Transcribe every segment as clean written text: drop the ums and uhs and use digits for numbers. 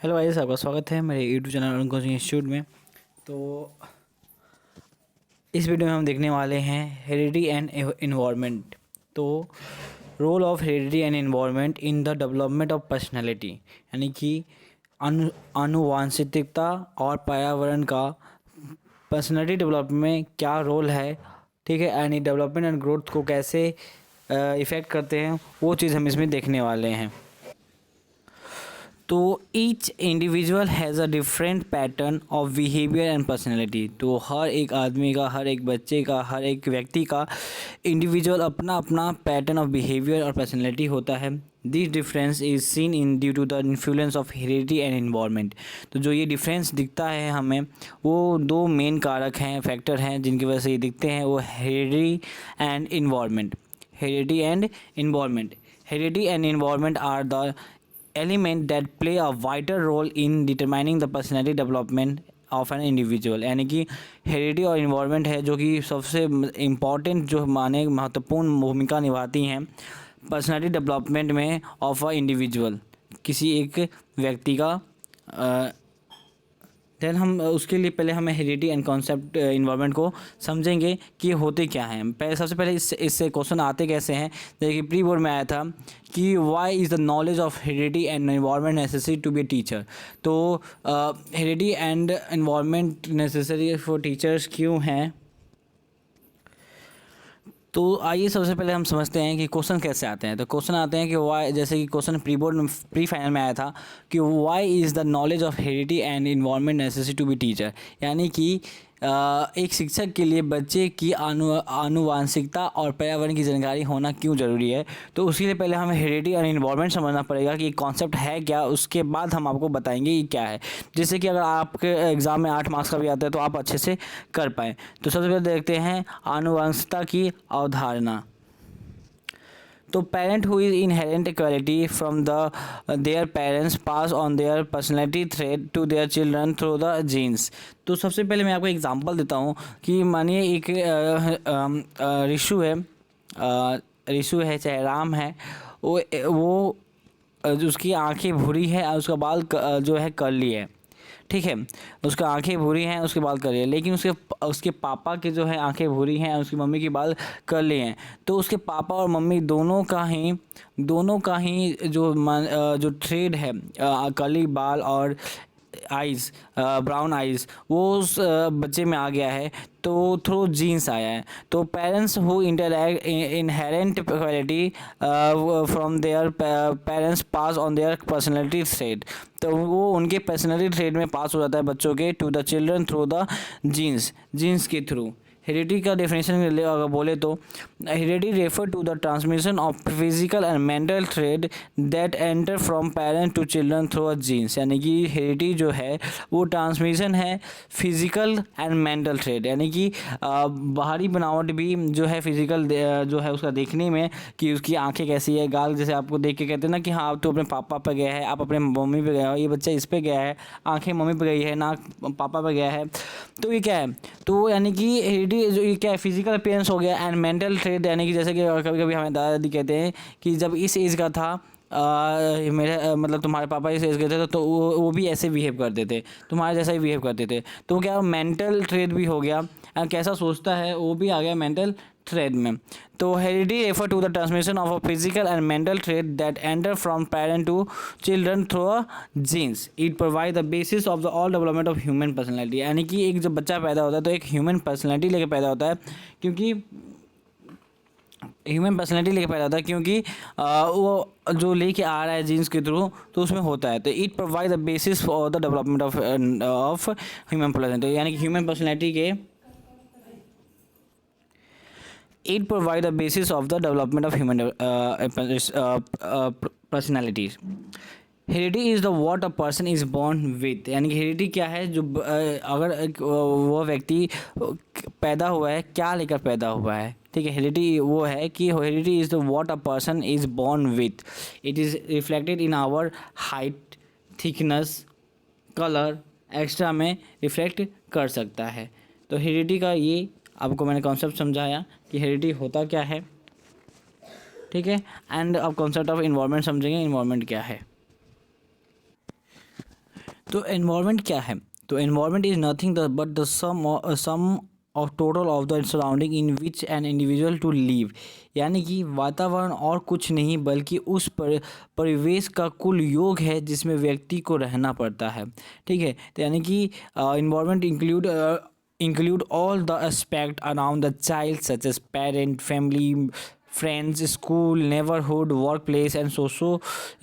Hello guys, आपका स्वागत है मेरे YouTube channel Arun coaching institute में। तो इस वीडियो में हम देखने वाले हैं हेरिडिटी एंड इन्वायरमेंट। तो role of heredity and environment in the development of personality, यानी कि आनुवांशिकता और पर्यावरण का पर्सनैलिटी डेवलपमेंट में क्या रोल है। ठीक है, यानी डेवलपमेंट एंड ग्रोथ को कैसे इफ़ेक्ट करते हैं, वो चीज़ हम इसमें देखने वाले हैं। तो each individual has a different pattern of behaviour and personality. तो हर एक आदमी का, हर एक बच्चे का, हर एक व्यक्ति का इंडिविजुअल अपना अपना पैटर्न ऑफ बिहेवियर और पर्सनैलिटी होता है। This difference is seen in due to the influence of heredity and environment. तो जो ये डिफरेंस दिखता है हमें, वो दो मेन कारक हैं, फैक्टर हैं, जिनकी वजह से ये दिखते हैं, वो heredity and environment. Heredity and environment heredity and environment are the element that play a vital role in determining the personality development of an individual। यानी कि हेरिडिटी और इन्वायरमेंट है जो कि सबसे इम्पॉर्टेंट, जो माने महत्वपूर्ण भूमिका निभाती हैं पर्सनैलिटी डेवलपमेंट में ऑफ अ इंडिविजुअल, किसी एक व्यक्ति का। देन हम उसके लिए पहले हमें हेरिडिटी एंड कॉन्सेप्ट इन्वायरमेंट को समझेंगे कि होते क्या हैं। पहले सबसे पहले इससे क्वेश्चन आते कैसे हैं। देखिए, प्री बोर्ड में आया था कि why is the knowledge of heredity and environment necessary to be teacher. तो heredity and environment necessary for teachers क्यों हैं। तो आइए सबसे पहले हम समझते हैं कि क्वेश्चन कैसे आते हैं। तो क्वेश्चन आते हैं कि वाई, जैसे कि क्वेश्चन प्री बोर्ड में, प्री फाइनल में आया था कि why is the knowledge of heredity and environment necessary to be teacher. यानी कि एक शिक्षक के लिए बच्चे की आनुवांशिकता और पर्यावरण की जानकारी होना क्यों ज़रूरी है। तो उसके लिए पहले हमें हेरिडिटी और इन्वायरमेंट समझना पड़ेगा कि कॉन्सेप्ट है क्या, उसके बाद हम आपको बताएंगे ये क्या है, जिससे कि अगर आपके एग्ज़ाम में 8 मार्क्स का भी आता है तो आप अच्छे से कर पाएँ। तो सबसे पहले देखते हैं आनुवंशिकता की अवधारणा। तो parent who is inherent equality from the their parents pass on their personality thread to their children through the genes. तो सबसे पहले मैं आपको एग्जांपल देता हूँ कि मानिए एक ऋषु है चाहे राम है, वो उसकी आंखें भूरी है और उसका बाल जो है कर्ली है। ठीक है, उसका आंखें भूरी हैं, उसके बाल कर्ली है, लेकिन उसके पापा के जो है आंखें भूरी हैं और उसकी मम्मी के बाल कर्ली हैं। तो उसके पापा और मम्मी दोनों का ही जो थ्रेड है, कर्ली बाल और आइज़, ब्राउन आइज़, वो उस बच्चे में आ गया है। तो थ्रू जीन्स आया है। तो parents who interact inherent quality from there parents pass on their personality thread. तो वो उनके पर्सनैलिटी थ्रेड में पास हो जाता है बच्चों के to the children through the genes के थ्रू। हेरिडिटी का डेफिनेशन अगर बोले तो heredity refer to the transmission of physical and mental thread that enter from parent to children through a genes. यानी कि हेरिडिटी जो है वो ट्रांसमिशन है फिजिकल एंड मेंटल थ्रेड, यानी कि बाहरी बनावट भी जो है फिजिकल जो है उसका देखने में, कि उसकी आंखें कैसी है, गाल, जैसे आपको देख के कहते हैं ना कि हाँ आप तो अपने पापा पे गया है, आप अपने मम्मी पे गए हो, ये बच्चा इस पे गया है, आंखें मम्मी पे गई है, नाक पापा पे गया है। तो ये क्या है, तो यानी कि हेरिडिटी जो ये क्या है, फिजिकल अपीयरेंस हो गया। एंड मेंटल ट्रेट, यानी कि जैसे कि कभी कभी हमें दादा दादी कहते हैं कि जब इस एज का था मेरे मतलब तुम्हारे पापा इस एज के थे तो वो भी ऐसे बिहेव करते थे, तुम्हारे जैसा ही बिहेव करते थे। तो क्या मेंटल ट्रेट भी हो गया, कैसा सोचता है वो भी आ गया मेंटल थ्रेड में। तो heredity refer to the transmission of a physical and mental thread that enter from parent to children through a genes. It provide the basis of the all development of human personality. यानी कि एक जब बच्चा पैदा होता है तो एक ह्यूमन पर्सनैलिटी लेके पैदा होता है, क्योंकि वो जो लेके आ रहा है जीन्स के थ्रू, तो उसमें होता है। तो it provide the basis for the development of human personality, यानी कि ह्यूमन पर्सनैलिटी के it provide the basis of the development of human personalities। Heredity is the what a person is born with. यानी कि heredity क्या है, जो अगर वो व्यक्ति पैदा हुआ है, क्या लेकर पैदा हुआ है। ठीक है, हेरिडिटी वो है कि heredity is the what a person is born with. It is reflected in our height, thickness, colour extra में रिफ्लेक्ट कर सकता है। तो हेरिडिटी का ये आपको मैंने कॉन्सेप्ट समझाया कि हेरिडिटी होता क्या है। ठीक है, एंड अब कॉन्सेप्ट ऑफ इन्वायरमेंट समझेंगे, इन्वायरमेंट क्या है। तो एनवायरनमेंट क्या है? तो environment is nothing but the sum of total of the surrounding in which an individual to live. यानी कि वातावरण और कुछ नहीं बल्कि उस परिवेश का कुल योग है जिसमें व्यक्ति को रहना पड़ता है। ठीक है, तो यानी कि environment include all the aspect around the child such as parent, family, friends, school, neighbourhood, work place and socio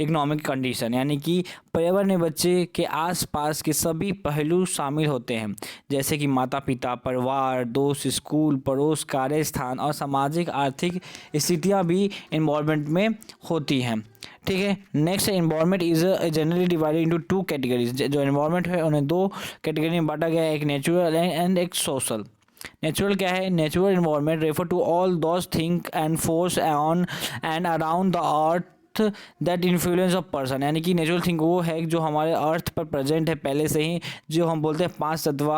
economic condition. यानी कि पर्यावरण में बच्चे के आसपास के सभी पहलू शामिल होते हैं, जैसे कि माता पिता, परिवार, दोस्त, स्कूल, पड़ोस, कार्यस्थान और सामाजिक आर्थिक स्थितियाँ भी इन्वॉल्वमेंट में होती हैं। ठीक है, next environment is generally divided into two categories. जो एनवायरनमेंट है उन्हें दो कैटेगरी में बांटा गया है, एक नेचुरल एंड एक सोशल। नेचुरल क्या है? Natural environment refer to all those thing and force on and around the earth that influence of person. यानी कि नेचुरल थिंग वो है जो हमारे अर्थ पर प्रेजेंट है पहले से ही, जो हम बोलते हैं 5 तत्व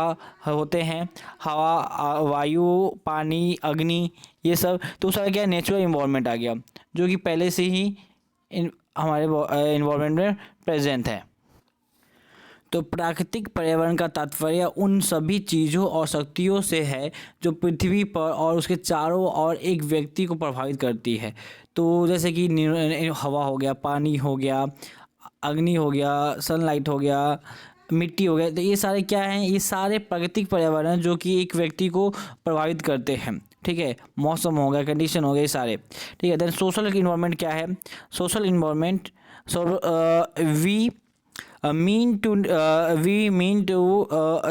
होते हैं, हवा, वायु, पानी, अग्नि, ये सब। तो सारा क्या नेचुरल एनवायरनमेंट आ गया जो कि पहले से ही हमारे एनवायरनमेंट में प्रेजेंट है। तो प्राकृतिक पर्यावरण का तात्पर्य उन सभी चीज़ों और शक्तियों से है जो पृथ्वी पर और उसके चारों ओर एक व्यक्ति को प्रभावित करती है। तो जैसे कि हवा हो गया, पानी हो गया, अग्नि हो गया, सनलाइट हो गया, मिट्टी हो गया। तो ये सारे क्या हैं? ये सारे प्राकृतिक पर्यावरण जो कि एक व्यक्ति को प्रभावित करते हैं। ठीक है, मौसम हो गया, कंडीशन हो गया, ये सारे। ठीक है, देन सोशल इन्वायरमेंट क्या है? Social environment we mean to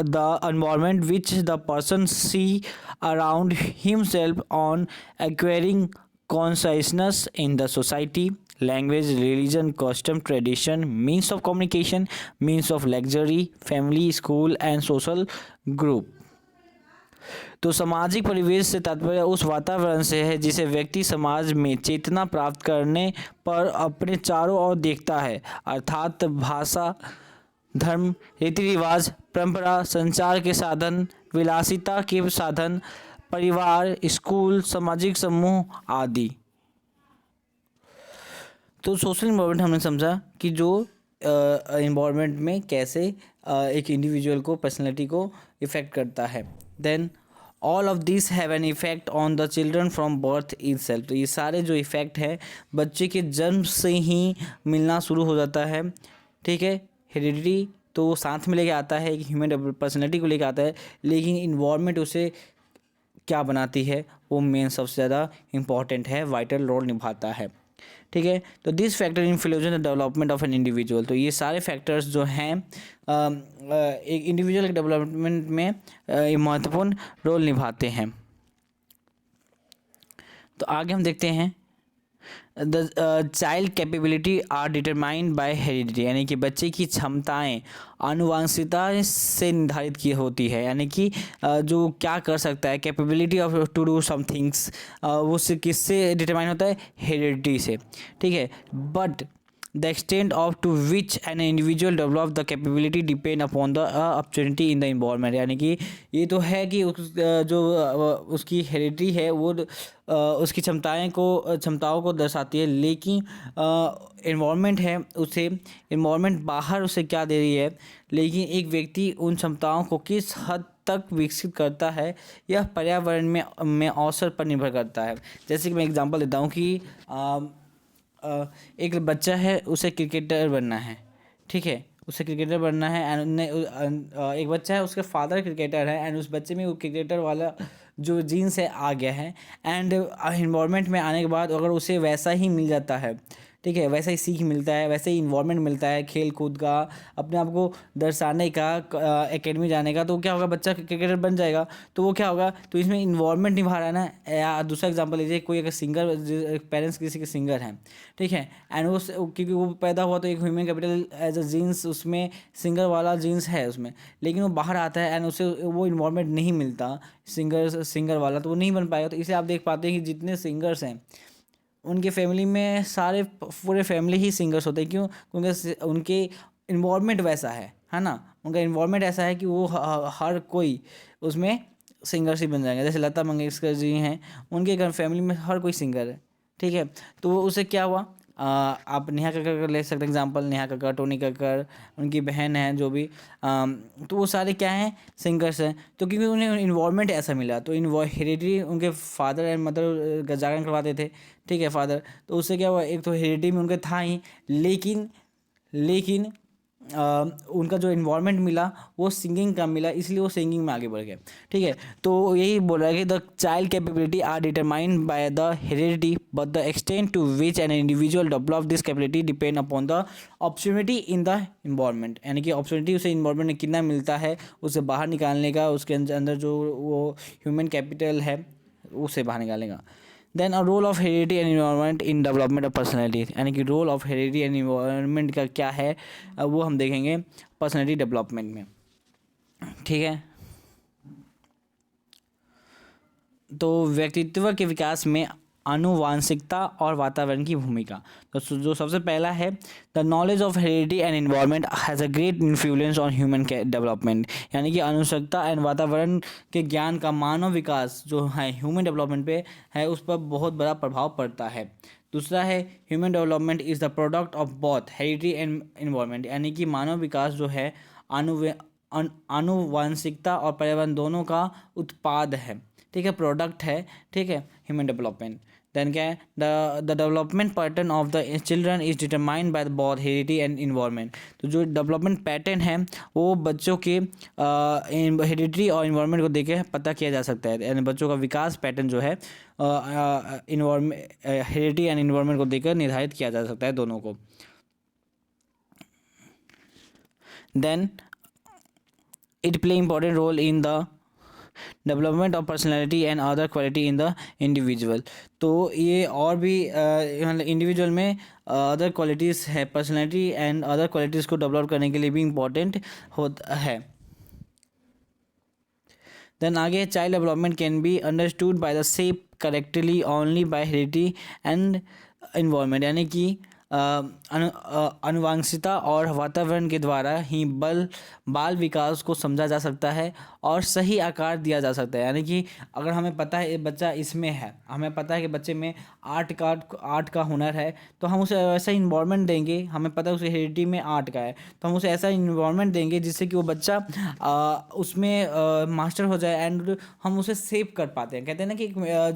the environment which the person see around himself on acquiring consciousness in the society, language, religion, custom, tradition, means of communication, means of luxury, family, school and social group। तो सामाजिक परिवेश से तात्पर्य उस वातावरण से है जिसे व्यक्ति समाज में चेतना प्राप्त करने पर अपने चारों ओर देखता है, अर्थात भाषा, धर्म, रीति रिवाज, परंपरा, संचार के साधन, विलासिता के साधन, परिवार, स्कूल, सामाजिक समूह आदि। तो सोशल इन्वायरमेंट हमने समझा कि जो इन्वायरमेंट में कैसे एक इंडिविजुअल को, पर्सनैलिटी को इफ़ेक्ट करता है। Then all of this have an effect on the children from birth itself. तो ये सारे जो इफ़ेक्ट है बच्चे के जन्म से ही मिलना शुरू हो जाता है। ठीक है, हेरिडिटी तो वो साथ में लेके आता है, एक ह्यूमन पर्सनैलिटी को लेके आता है, लेकिन इन्वायरमेंट उसे क्या बनाती है वो मेन सबसे ज़्यादा इम्पॉर्टेंट है, वाइटल रोल निभाता है। ठीक है, तो this factor influence the development of an individual. तो ये सारे फैक्टर्स जो हैं एक इंडिविजुअल के डेवलपमेंट में महत्वपूर्ण रोल निभाते हैं। तो आगे हम देखते हैं the child capability are determined by heredity. यानी कि बच्चे की क्षमताएं आनुवंशिकता से निर्धारित की होती है। यानी कि जो क्या कर सकता है, capability of to do some things, वो किससे डिटरमाइन होता है? हेरिडिटी से। ठीक है, but the extent of to which an individual develop the capability depend upon the opportunity in the environment. यानी कि ये तो है कि उसकी हेरिडिटी है वो उसकी क्षमताओं को दर्शाती है, लेकिन इन्वायरमेंट है उसे, इन्वायरमेंट बाहर उसे क्या दे रही है, लेकिन एक व्यक्ति उन क्षमताओं को किस हद तक विकसित करता है यह पर्यावरण में अवसर पर निर्भर करता है। जैसे कि मैं एग्जांपल देता हूँ कि एक बच्चा है, उसे क्रिकेटर बनना है। ठीक है, उसे क्रिकेटर बनना है एंड एक बच्चा है, उसके फादर क्रिकेटर है एंड उस बच्चे में वो क्रिकेटर वाला जो जीन्स है आ गया है। एंड इन्वायरमेंट में आने के बाद अगर उसे वैसा ही मिल जाता है, ठीक है, वैसा ही सीख मिलता है, वैसे ही इन्वायरमेंट मिलता है, खेल कूद का, अपने आप को दर्शाने का, एकेडमी जाने का, तो क्या होगा? बच्चा क्रिकेटर बन जाएगा। तो वो क्या होगा? तो इसमें इन्वायरमेंट निभा रहा है ना। या दूसरा एग्जांपल लीजिए, कोई अगर सिंगर, पेरेंट्स किसी के सिंगर हैं, ठीक है, एंड वो क्योंकि वो पैदा हुआ तो एक human capital as a genes उसमें सिंगर वाला जीन्स है उसमें, लेकिन वो बाहर आता है एंड उसे वो इन्वायरमेंट नहीं मिलता सिंगर वाला, तो वो नहीं बन पाएगा। तो इसे आप देख पाते हैं कि जितने सिंगर्स हैं उनके फैमिली में सारे पूरे फैमिली ही सिंगर्स होते हैं। क्यों? क्योंकि उनके इन्वायरमेंट वैसा है ना, उनका इन्वायरमेंट ऐसा है कि वो हर कोई उसमें सिंगर्स ही बन जाएंगे। जैसे लता मंगेशकर जी हैं, उनके घर फैमिली में हर कोई सिंगर है। ठीक है, तो वो उसे क्या हुआ आप नेहा कक्कड़ का ले सकते हैं एग्जांपल, नेहा कक्कड़, टोनी कक्कड़, उनकी बहन है जो भी, तो वो सारे क्या हैं, सिंगर्स हैं। तो क्योंकि उन्हें इन्वायरमेंट ऐसा मिला, तो हेरिडिटी, उनके फादर एंड मदर जागरण करवाते थे, ठीक है, फादर, तो उससे क्या हुआ, एक तो हेरिडिटी में उनके था ही, लेकिन उनका जो इन्वायरमेंट मिला वो सिंगिंग का मिला, इसलिए वो सिंगिंग में आगे बढ़ गए, ठीक है। तो यही बोल रहा है कि the child capability are determined by the heredity but the extent to which an individual develop this capability depend upon the opportunity in the environment, यानी कि अपॉर्चुनिटी उसे इन्वायरमेंट में कितना मिलता है उसे बाहर निकालने का, उसके अंदर जो वो ह्यूमन कैपिटल है उसे बाहर निकालने का। Then a role of heredity and environment in development of personality, यानी कि role of heredity and environment का क्या है, वो हम देखेंगे पर्सनैलिटी डेवलपमेंट में, ठीक है। तो व्यक्तित्व के विकास में आनुवांशिकता और वातावरण की भूमिका। तो जो सबसे पहला है, the knowledge of heredity and environment has a great influence on human development, यानी कि आनुवंशिकता एंड वातावरण के ज्ञान का मानव विकास जो है ह्यूमन डेवलपमेंट पे है, उस पर बहुत बड़ा प्रभाव पड़ता है। दूसरा है, human development is the product of both heredity and environment, यानी कि मानव विकास जो है आनुवांशिकता और पर्यावरण दोनों का उत्पाद है, ठीक है, प्रोडक्ट है, ठीक है, ह्यूमन डेवलपमेंट। देन क्या है, the development pattern of the children is determined by both heredity and environment, तो जो डेवलपमेंट पैटर्न है वो बच्चों के हेरिडिटी और इन्वायरमेंट को देख के पता किया जा सकता है, यानी बच्चों का विकास पैटर्न जो है इन्वायरमेंट हेरिडिटी एंड इन्वायरमेंट को देखकर निर्धारित किया जा सकता है दोनों को। Then it play important role in the development of personality and other quality in the individual, तो ये और भी मतलब इंडिविजुअल में अदर क्वालिटीज़ है, पर्सनैलिटी एंड अदर क्वालिटीज़ को डेवलप करने के लिए भी इम्पॉर्टेंट होता है। देन आगे, child development can be understood by the सेप correctly only by heredity and environment, यानी कि आनुवंशिकता और वातावरण के द्वारा ही बाल विकास को समझा जा सकता है और सही आकार दिया जा सकता है, यानी कि अगर हमें पता है ये बच्चा इसमें है, हमें पता है कि बच्चे में आर्ट का हुनर है, तो हम उसे ऐसा इन्वायरमेंट देंगे, हमें पता है उसे हेरिडिटी में आर्ट का है, तो हम उसे ऐसा इन्वायरमेंट देंगे जिससे कि वो बच्चा उसमें मास्टर हो जाए एंड हम उसे सेव कर पाते हैं। कहते हैं ना कि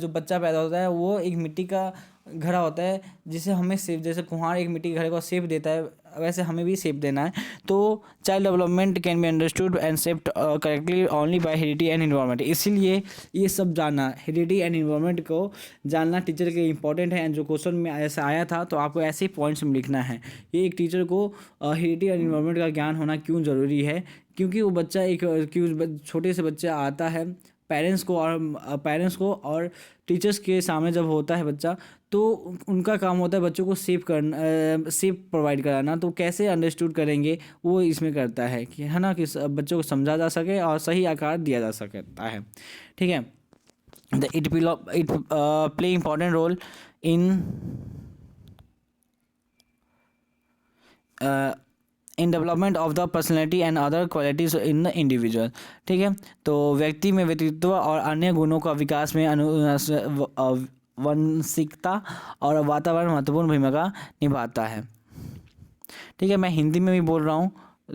जो बच्चा पैदा होता है वो एक मिट्टी का घड़ा होता है जिसे हमें सेप, जैसे कुम्हार एक मिट्टी के घड़े को सेप देता है, वैसे हमें भी सेप देना है। तो child development can be understood and सेप्ड correctly only by heredity and environment, इसीलिए ये सब जानना, हेरिडिटी एंड इन्वायरमेंट को जानना टीचर के इंपॉर्टेंट है। एंड जो क्वेश्चन में ऐसा आया था तो आपको ऐसे ही पॉइंट्स में लिखना है कि एक टीचर को हेरिडिटी एंड इन्वायरमेंट का ज्ञान होना क्यों ज़रूरी है, क्योंकि वो बच्चा छोटे से बच्चा आता है पेरेंट्स को और टीचर्स के सामने जब होता है बच्चा, तो उनका काम होता है बच्चों को सेफ प्रोवाइड कराना, तो कैसे अंडरस्टूड करेंगे वो इसमें करता है कि है ना, कि बच्चों को समझा जा सके और सही आकार दिया जा सकता है, ठीक है। It play important role in development of the personality and other qualities in the individual, ठीक है। तो व्यक्ति में व्यक्तित्व और अन्य गुणों का विकास में आनुवंशिकता और वातावरण महत्वपूर्ण भूमिका निभाता है, ठीक है। मैं हिंदी में भी बोल रहा हूँ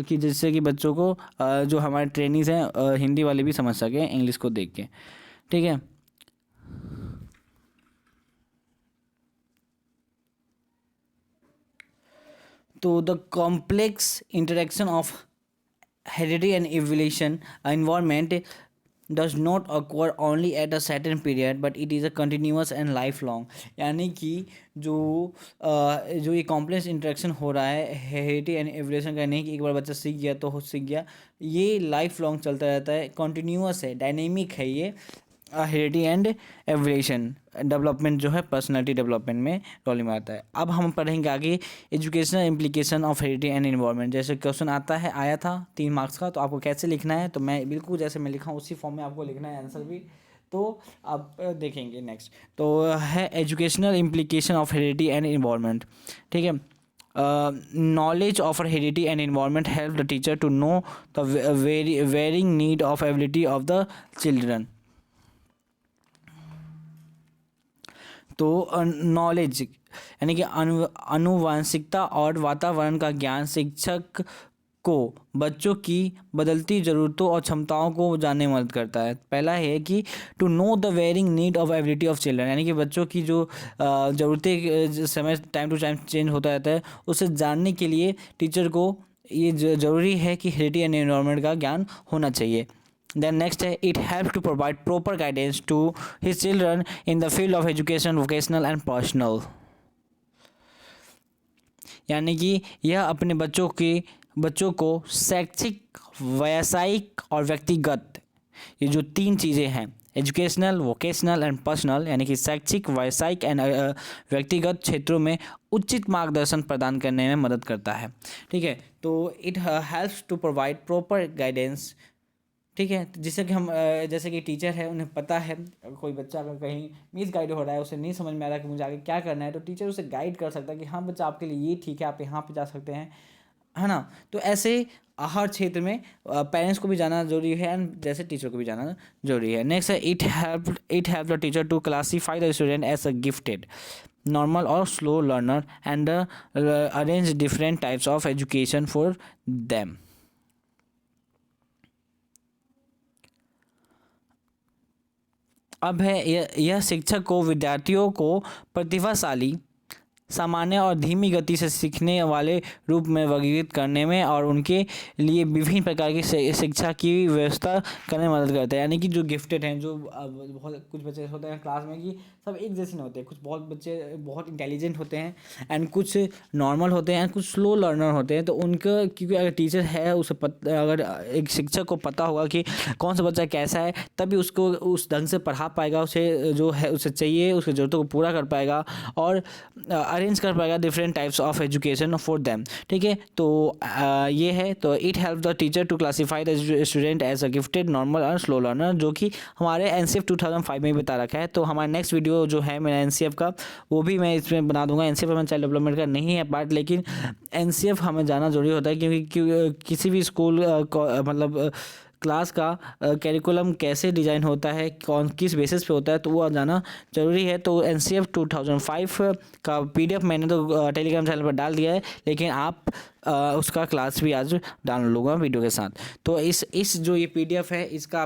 कि जिससे कि बच्चों को जो हमारे ट्रेनिंग्स हैं हिंदी वाले भी समझ सकें इंग्लिश को देख के, ठीक है। तो the complex interaction of heredity and evolution environment does not occur only at a certain period but it is a continuous and lifelong, यानी कि जो ये कॉम्प्लेक्स इंटरेक्शन हो रहा है हेरिडिटी एंड एवोल्यूशन का, नहीं कि एक बार बच्चा सीख गया तो सीख गया, ये लाइफ लॉन्ग चलता रहता है, कॉन्टीन्यूअस है, डायनेमिक है ये हेरिडिटी एंड एवोल्यूशन डेवलपमेंट जो है पर्सनालिटी डेवलपमेंट में रोल निभाता है। अब हम पढ़ेंगे आगे educational implication of heredity and environment, जैसे क्वेश्चन आया था 3 मार्क्स का, तो आपको कैसे लिखना है, तो मैं बिल्कुल जैसे मैं लिखा हूँ उसी फॉर्म में आपको लिखना है आंसर भी, तो आप देखेंगे नेक्स्ट। तो है educational implication of heredity and environment, ठीक है। knowledge of heredity and environment help the teacher to know the varying need of ability of the children, तो नॉलेज यानी कि आनुवंशिकता और वातावरण का ज्ञान शिक्षक को बच्चों की बदलती ज़रूरतों और क्षमताओं को जानने में मदद करता है। पहला है कि to know the varying need of ability of children, यानी कि बच्चों की जो ज़रूरतें समय टाइम टू टाइम चेंज होता रहता है, उसे जानने के लिए टीचर को ये ज़रूरी है कि हेरिडिटी एंड एनवायरनमेंट का ज्ञान होना चाहिए। देन नेक्स्ट है, it help to provide proper guidance to his children in the field of education, vocational and personal, यानी कि यह अपने बच्चों को शैक्षिक, व्यावसायिक और व्यक्तिगत, ये जो 3 चीज़ें हैं, एजुकेशनल, वोकेशनल एंड पर्सनल, यानी कि शैक्षिक, व्यावसायिक एंड व्यक्तिगत क्षेत्रों में उचित मार्गदर्शन प्रदान करने में मदद करता है। ठीक है, तो it helps to provide proper guidance. ठीक है, जिससे कि हम जैसे कि टीचर है, उन्हें पता है कोई बच्चा अगर कहीं मिस गाइड हो रहा है, उसे नहीं समझ में आ रहा कि मुझे आगे क्या करना है, तो टीचर उसे गाइड कर सकता है कि हाँ बच्चा, आपके लिए ये ठीक है, आप यहाँ पे जा सकते हैं, है ना। तो ऐसे हर क्षेत्र में पेरेंट्स को भी जाना जरूरी है एंड जैसे टीचर को भी जाना जरूरी है। नेक्स्ट है, it help the teacher to classify the student as a gifted, normal और slow learner and arrange different types of education for them. अब है यह शिक्षक को विद्यार्थियों को प्रतिभाशाली, सामान्य और धीमी गति से सीखने वाले रूप में वर्गीकृत करने में और उनके लिए विभिन्न प्रकार की शिक्षा की व्यवस्था करने में मदद करता है। यानी कि जो गिफ्टेड हैं, जो बहुत कुछ बच्चे होते हैं क्लास में कि सब एक जैसे नहीं होते, कुछ बहुत बच्चे बहुत इंटेलिजेंट होते हैं एंड कुछ नॉर्मल होते हैं, कुछ स्लो लर्नर होते हैं। तो उनका, क्योंकि अगर टीचर है उसे अगर एक शिक्षक को पता होगा कि कौन सा बच्चा कैसा है, तभी उसको उस ढंग से पढ़ा पाएगा, उसे जो है उसे चाहिए उसकी ज़रूरतों को पूरा कर पाएगा और अरेंज कर पाएगा different types of education for them. ठीक है, तो ये है, तो it help the teacher to classify the student as a gifted, normal और स्लो लर्नर, जो कि हमारे एनसीएफ 2005 में बता रखा है। तो हमारा नेक्स्ट वीडियो जो है मेरा एनसीएफ का, वो भी मैं इसमें बना दूंगा। एनसीएफ में चाइल्ड डेवलपमेंट का नहीं है पार्ट, लेकिन एनसीएफ हमें जाना जरूरी होता है, क्योंकि किसी भी स्कूल मतलब क्लास का करिकुलम कैसे डिज़ाइन होता है, कौन किस बेसिस पे होता है, तो वो जाना ज़रूरी है। तो एनसीएफ 2005 का पीडीएफ मैंने तो टेलीग्राम चैनल पर डाल दिया है, लेकिन आप उसका क्लास भी आज डाउनलोड लूँगा वीडियो के साथ। तो इस जो ये पीडीएफ है, इसका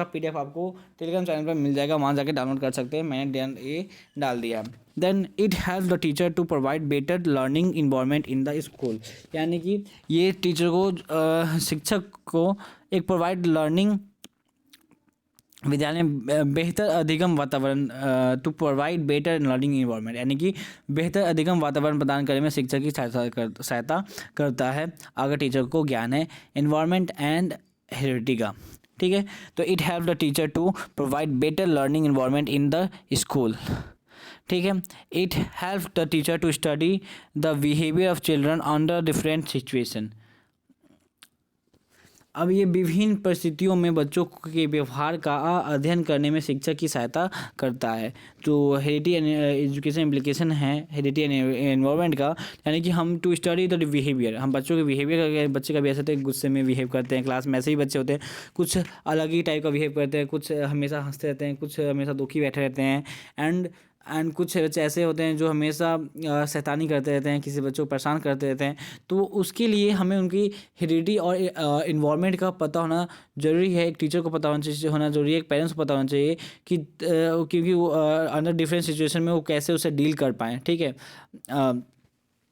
पीडीएफ आपको टेलीग्राम चैनल पर मिल जाएगा, वहाँ जाके डाउनलोड कर सकते हैं, मैंने ये डाल दिया। Then it help the teacher to provide better learning environment in the school, यानी कि ये टीचर को शिक्षक को एक प्रोवाइड लर्निंग, विद्यालय में बेहतर अधिगम वातावरण, to provide better learning environment, यानी कि बेहतर अधिगम वातावरण प्रदान करने में शिक्षक की सहायता करता है अगर टीचर को ज्ञान है इन्वायरमेंट एंड हेरिडिटी का। ठीक है, तो it help the teacher to provide better learning environment in the school. ठीक है, it help the teacher to study the behaviour of children under different situation. अब ये विभिन्न परिस्थितियों में बच्चों के व्यवहार का अध्ययन करने में शिक्षक की सहायता करता है। जो हेरिडिटी एंड एजुकेशन इम्प्लीकेशन है हेरिडिटी एंड एनवायरनमेंट का, यानी कि हम टू स्टडी द बिहेवियर, हम बच्चों के बिहेवियर का, बच्चे का भी ऐसे होते हैं गुस्से में बिहेव करते हैं, क्लास में ऐसे ही बच्चे होते हैं, कुछ अलग ही टाइप का बिहेव करते हैं, कुछ हमेशा हंसते रहते हैं, कुछ हमेशा दुखी बैठे रहते हैं, एंड कुछ बच्चे ऐसे होते हैं जो हमेशा शैतानी करते रहते हैं, किसी बच्चों को परेशान करते रहते हैं। तो उसके लिए हमें उनकी हेरिडिटी और इन्वायरमेंट का पता होना ज़रूरी है। एक टीचर को पता होना ज़रूरी है, एक पेरेंट्स को पता होना चाहिए कि क्योंकि वो अंडर डिफरेंट सिचुएशन में वो कैसे उसे डील कर पाएँ। ठीक है,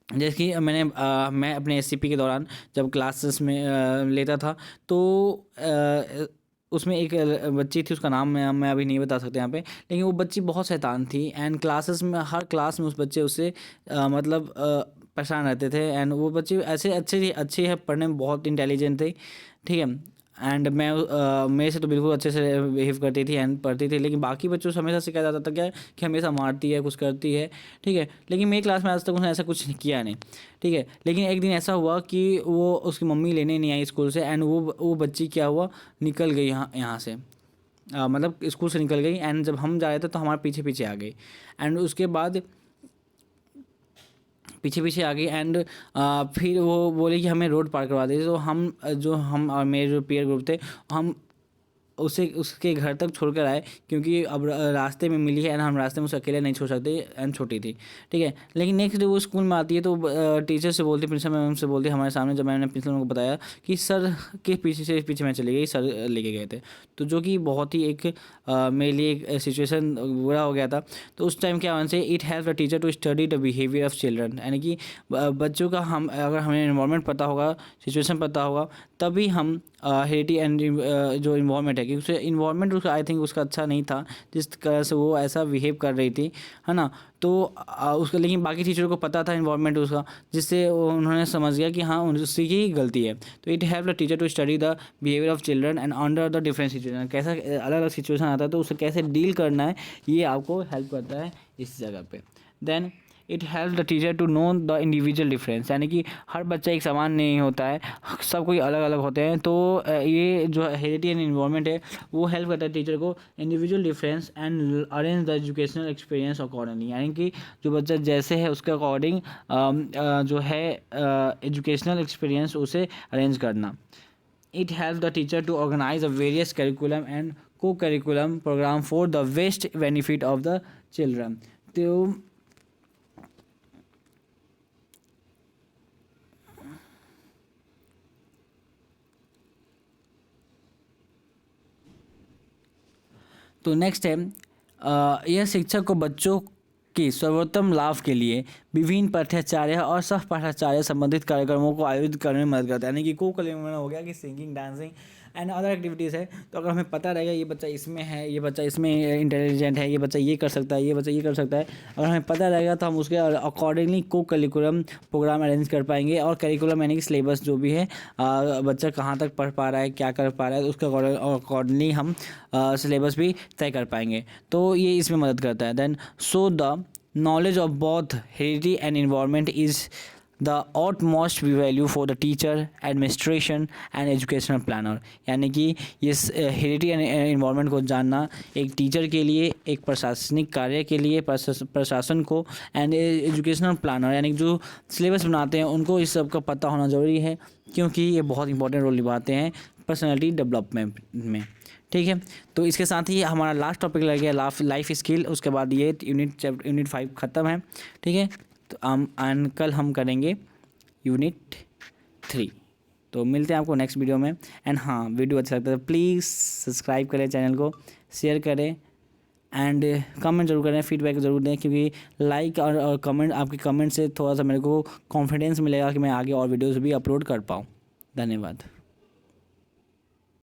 जैसे कि मैं अपने एससीपी के दौरान जब क्लासेस में लेता था, तो उसमें एक बच्ची थी, उसका नाम मैं अभी नहीं बता सकता यहाँ पे, लेकिन वो बच्ची बहुत शैतान थी एंड क्लासेस में, हर क्लास में उस बच्चे उससे मतलब परेशान रहते थे। एंड वो बच्ची ऐसे अच्छी है, पढ़ने में बहुत इंटेलिजेंट थी। ठीक है, एंड मेरे से तो बिल्कुल अच्छे से बिहेव करती थी एंड पढ़ती थी, लेकिन बाकी बच्चों से हमेशा शिकायत आता था क्या कि हमेशा मारती है, कुछ करती है। ठीक है, लेकिन मेरी क्लास में आज तक उसने ऐसा कुछ किया नहीं। ठीक है, लेकिन एक दिन ऐसा हुआ कि वो उसकी मम्मी लेने नहीं आई स्कूल से, एंड वो बच्ची क्या हुआ, निकल गई यहाँ से, मतलब स्कूल से निकल गई, एंड जब हम जा रहे थे तो हमारे पीछे पीछे आ गई, एंड उसके बाद पीछे आ गई, एंड फिर वो बोले कि हमें रोड पार करवा दीजिए। तो हम और मेरे जो पीयर ग्रुप थे, हम उसे उसके घर तक छोड़कर आए, क्योंकि अब रास्ते में मिली है एंड हम रास्ते में उसे अकेले नहीं छोड़ सकते एंड छोटी थी, ठीक है। लेकिन नेक्स्ट डे वो स्कूल में आती है तो टीचर से बोलती, प्रिंसिपल मैम से बोलती हमारे सामने, जब मैंने प्रिंसिपल मैम को बताया कि सर के पीछे मैं चली गई, सर लेके गए थे, तो जो कि बहुत ही एक मेरे लिए एक सिचुएशन बुरा हो गया था। तो उस टाइम क्या होना चाहिए, it help the teacher to study the behaviour of children, यानी कि बच्चों का हम अगर हमें इन्वायरमेंट पता होगा, सिचुएशन पता होगा, तभी हम हेरिटी एंड जो इन्वायरमेंट है, क्योंकि उसका इन्वायरमेंट उसका आई थिंक उसका अच्छा नहीं था जिस तरह से वो ऐसा बिहेव कर रही थी, है ना। तो उसका, लेकिन बाकी टीचरों को पता था इन्वायरमेंट उसका, जिससे उन्होंने समझ गया कि हाँ उसकी ही गलती है। तो it help the teacher to study the behaviour of children and under the different situation, कैसा अलग अलग सिचुएशन आता है तो उसे कैसे डील करना है, ये आपको हेल्प करता है इस जगह पे। Then it help the teacher to know the individual difference, यानी कि हर बच्चा एक समान नहीं होता है, सब कोई अलग अलग होते हैं। तो ये जो हेरिटी एंड इन्वायरमेंट है वो हेल्प करता है टीचर को individual difference and arrange the educational experience accordingly, यानी कि जो बच्चा जैसे है उसके अकॉर्डिंग जो है एजुकेशनल एक्सपीरियंस उसे अरेंज करना। It help the teacher to organise a various curriculum and co curriculum programme for the best benefit of the children. तो नेक्स्ट है यह शिक्षक को बच्चों के सर्वोत्तम लाभ के लिए विभिन्न पाठ्याचार्य और सह पाठ्याचार्य संबंधित कार्यक्रमों को आयोजित करने में मदद करता है, यानी कि को करिकुलम हो गया कि singing, dancing and other activities है। तो अगर हमें पता रहेगा ये बच्चा इसमें है, ये बच्चा इसमें इंटेलिजेंट है, ये बच्चा ये कर सकता है, ये बच्चा ये कर सकता है, अगर हमें पता रहेगा तो हम उसके अकॉर्डिंगली को करिकुलम प्रोग्राम अरेंज कर पाएंगे। और करिकुलम यानी कि सिलेबस जो भी है, बच्चा कहाँ तक पढ़ पा रहा है, क्या कर पा रहा है, उसके अकॉर्डिंगली हम सिलेबस भी तय कर पाएंगे। तो ये इसमें मदद करता है। Then so the knowledge of both heredity and environment is the utmost value for the teacher, administration and educational planner, यानी कि ये हेरिटी एंड इन्वायरमेंट को जानना एक टीचर के लिए, एक प्रशासनिक कार्य के लिए, प्रशासन को एंड एजुकेशनल प्लानर यानी जो सिलेबस बनाते हैं उनको इस सब का पता होना ज़रूरी है, क्योंकि ये बहुत इंपॉर्टेंट रोल निभाते हैं पर्सनैलिटी डेवलपमेंट में, ठीक है। तो इसके साथ ही हमारा लास्ट टॉपिक लग गया लाइफ स्किल, उसके बाद ये यूनिट 5 ख़त्म है, ठीक है। तो कल हम करेंगे यूनिट 3। तो मिलते हैं आपको नेक्स्ट वीडियो में। एंड हाँ, वीडियो अच्छा लगता है तो प्लीज़ सब्सक्राइब करें चैनल को, शेयर करें एंड कमेंट जरूर करें, फीडबैक ज़रूर दें, क्योंकि लाइक और कमेंट, आपके कमेंट से थोड़ा सा मेरे को कॉन्फिडेंस मिलेगा कि मैं आगे और वीडियोज़ भी अपलोड कर पाऊँ। धन्यवाद।